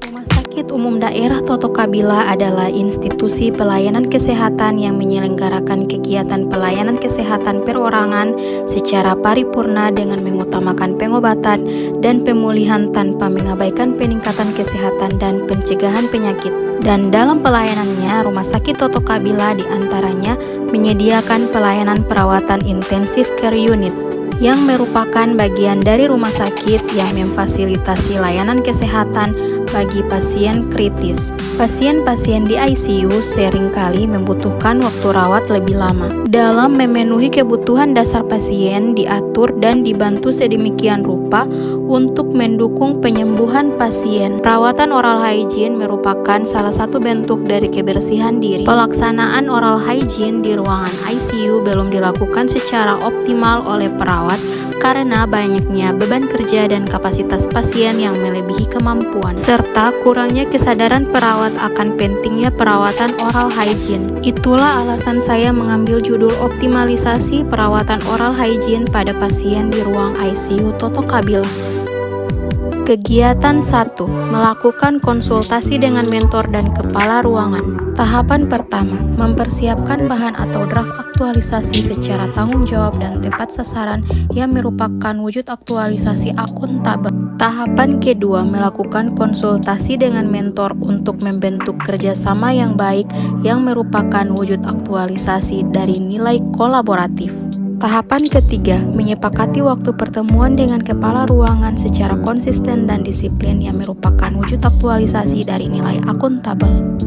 Rumah Sakit Umum Daerah Toto Kabila adalah institusi pelayanan kesehatan yang menyelenggarakan kegiatan pelayanan kesehatan perorangan secara paripurna dengan mengutamakan pengobatan dan pemulihan tanpa mengabaikan peningkatan kesehatan dan pencegahan penyakit. Dan dalam pelayanannya, Rumah Sakit Toto Kabila diantaranya menyediakan pelayanan perawatan intensif care unit, yang merupakan bagian dari rumah sakit yang memfasilitasi layanan kesehatan bagi pasien kritis. Pasien-pasien di ICU seringkali membutuhkan waktu rawat lebih lama. Dalam memenuhi kebutuhan dasar pasien, diatur dan dibantu sedemikian rupa untuk mendukung penyembuhan pasien. Perawatan oral hygiene merupakan salah satu bentuk dari kebersihan diri. Pelaksanaan oral hygiene di ruangan ICU belum dilakukan secara optimal oleh perawat karena banyaknya beban kerja dan kapasitas pasien yang melebihi kemampuan, serta kurangnya kesadaran perawat akan pentingnya perawatan oral hygiene. Itulah alasan saya mengambil judul optimalisasi perawatan oral hygiene pada pasien di ruang ICU Toto Kabila. Kegiatan 1. Melakukan konsultasi dengan mentor dan kepala ruangan. Tahapan pertama, mempersiapkan bahan atau draft aktualisasi secara tanggung jawab dan tepat sasaran yang merupakan wujud aktualisasi akuntabel. Tahapan kedua, melakukan konsultasi dengan mentor untuk membentuk kerjasama yang baik yang merupakan wujud aktualisasi dari nilai kolaboratif. Tahapan ketiga, menyepakati waktu pertemuan dengan kepala ruangan secara konsisten dan disiplin yang merupakan wujud aktualisasi dari nilai akuntabel.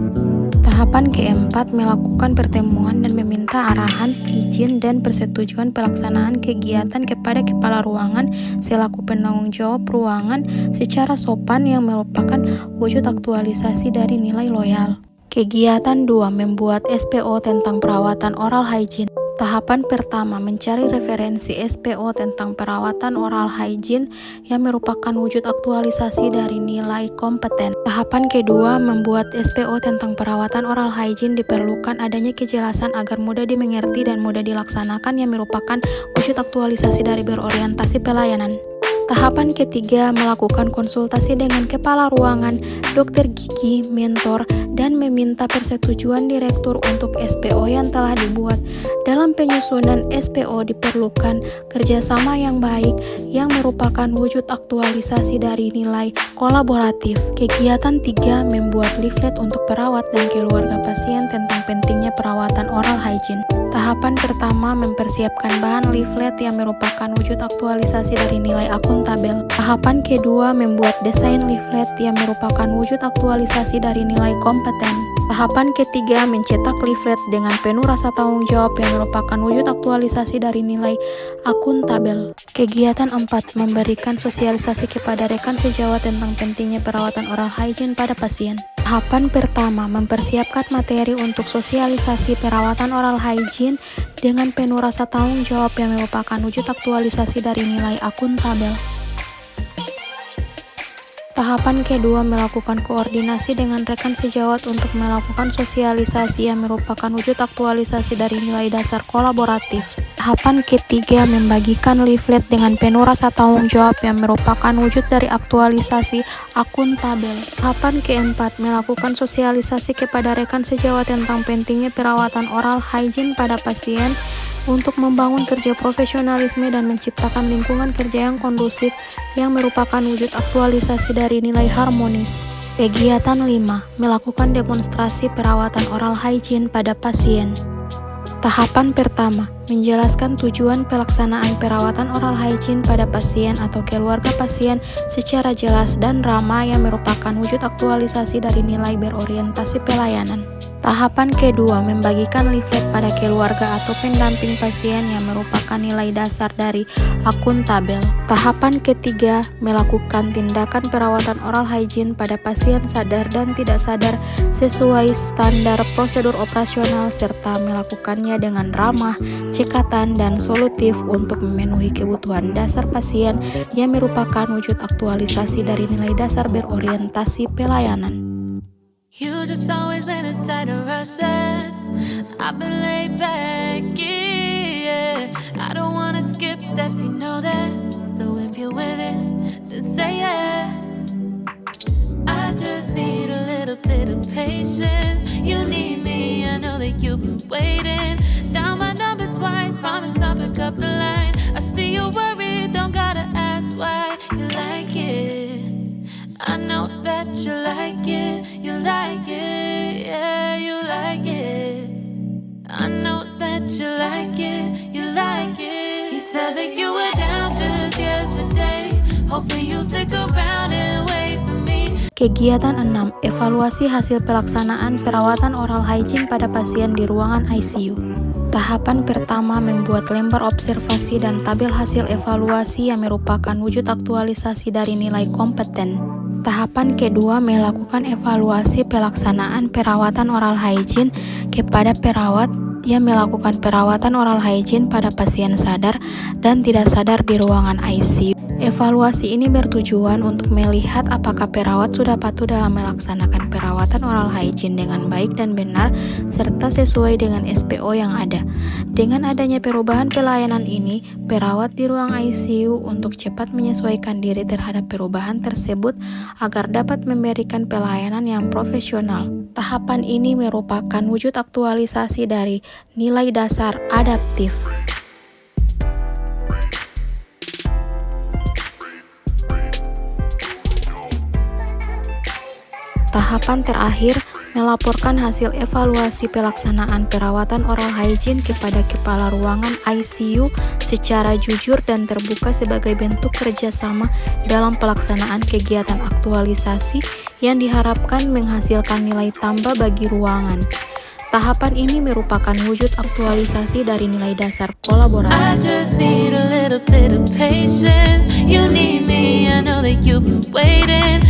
Tahapan keempat, melakukan pertemuan dan meminta arahan, izin, dan persetujuan pelaksanaan kegiatan kepada kepala ruangan selaku penanggung jawab ruangan secara sopan yang merupakan wujud aktualisasi dari nilai loyal. Kegiatan 2, membuat SPO tentang perawatan oral hygiene. Tahapan pertama, mencari referensi SPO tentang perawatan oral hygiene yang merupakan wujud aktualisasi dari nilai kompeten. Tahapan kedua, membuat SPO tentang perawatan oral hygiene diperlukan adanya kejelasan agar mudah dimengerti dan mudah dilaksanakan yang merupakan wujud aktualisasi dari berorientasi pelayanan. Tahapan ketiga, melakukan konsultasi dengan kepala ruangan, dokter gigi, mentor, dan meminta persetujuan direktur untuk SPO yang telah dibuat. Dalam penyusunan SPO diperlukan kerjasama yang baik yang merupakan wujud aktualisasi dari nilai kolaboratif. Kegiatan 3, membuat leaflet untuk perawat dan keluarga pasien tentang pentingnya perawatan oral hygiene. Tahapan pertama, mempersiapkan bahan leaflet yang merupakan wujud aktualisasi dari nilai akuntabel. Tahapan kedua, membuat desain leaflet yang merupakan wujud aktualisasi dari nilai kompeten. Tahapan ketiga, mencetak leaflet dengan penuh rasa tanggung jawab yang merupakan wujud aktualisasi dari nilai akuntabel. Kegiatan 4, memberikan sosialisasi kepada rekan sejawat tentang pentingnya perawatan oral hygiene pada pasien. Tahapan pertama, mempersiapkan materi untuk sosialisasi perawatan oral hygiene dengan penuh rasa tanggung jawab yang merupakan wujud aktualisasi dari nilai akuntabel. Tahapan kedua, melakukan koordinasi dengan rekan sejawat untuk melakukan sosialisasi yang merupakan wujud aktualisasi dari nilai dasar kolaboratif. Tahapan ketiga, membagikan leaflet dengan penuh rasa tanggung jawab yang merupakan wujud dari aktualisasi akuntabel. Tahapan keempat, melakukan sosialisasi kepada rekan sejawat tentang pentingnya perawatan oral hygiene pada pasien untuk membangun kerja profesionalisme dan menciptakan lingkungan kerja yang kondusif yang merupakan wujud aktualisasi dari nilai harmonis. Kegiatan 5, melakukan demonstrasi perawatan oral hygiene pada pasien. Tahapan pertama, menjelaskan tujuan pelaksanaan perawatan oral hygiene pada pasien atau keluarga pasien secara jelas dan ramah yang merupakan wujud aktualisasi dari nilai berorientasi pelayanan. Tahapan kedua, membagikan leaflet pada keluarga atau pendamping pasien yang merupakan nilai dasar dari akuntabel. Tahapan ketiga, melakukan tindakan perawatan oral hygiene pada pasien sadar dan tidak sadar sesuai standar prosedur operasional serta melakukannya dengan ramah, cekatan, dan solutif untuk memenuhi kebutuhan dasar pasien yang merupakan wujud aktualisasi dari nilai dasar berorientasi pelayanan. You just always been a tighter rush that I've been laid back, yeah. I don't wanna skip steps, you know that. So if you're with it, then say yeah. I just need a little bit of patience. You need me, I know that you've been waiting. Down my number twice, promise I'll pick up the line. I see you worried, don't gotta ask why. You like it, I know that you like it. You like it, yeah, you like it. I know that you like it, you like it. You said that you were down just yesterday, hoping you'll stick around and wait for me. Kegiatan 6. Evaluasi hasil pelaksanaan perawatan oral hygiene pada pasien di ruangan ICU. Tahapan pertama membuat lembar observasi dan tabel hasil evaluasi yang merupakan wujud aktualisasi dari nilai kompeten. Tahapan kedua melakukan evaluasi pelaksanaan perawatan oral hygiene kepada perawat yang melakukan perawatan oral hygiene pada pasien sadar dan tidak sadar di ruangan ICU. Evaluasi ini bertujuan untuk melihat apakah perawat sudah patuh dalam melaksanakan perawatan oral hygiene dengan baik dan benar serta sesuai dengan SPO yang ada. Dengan adanya perubahan pelayanan ini, perawat di ruang ICU untuk cepat menyesuaikan diri terhadap perubahan tersebut agar dapat memberikan pelayanan yang profesional. Tahapan ini merupakan wujud aktualisasi dari nilai dasar adaptif. Tahapan terakhir, melaporkan hasil evaluasi pelaksanaan perawatan oral hygiene kepada kepala ruangan ICU secara jujur dan terbuka sebagai bentuk kerjasama dalam pelaksanaan kegiatan aktualisasi yang diharapkan menghasilkan nilai tambah bagi ruangan. Tahapan ini merupakan wujud aktualisasi dari nilai dasar kolaborasi. I just need a little bit of patience. You need me, I know that you've been waiting.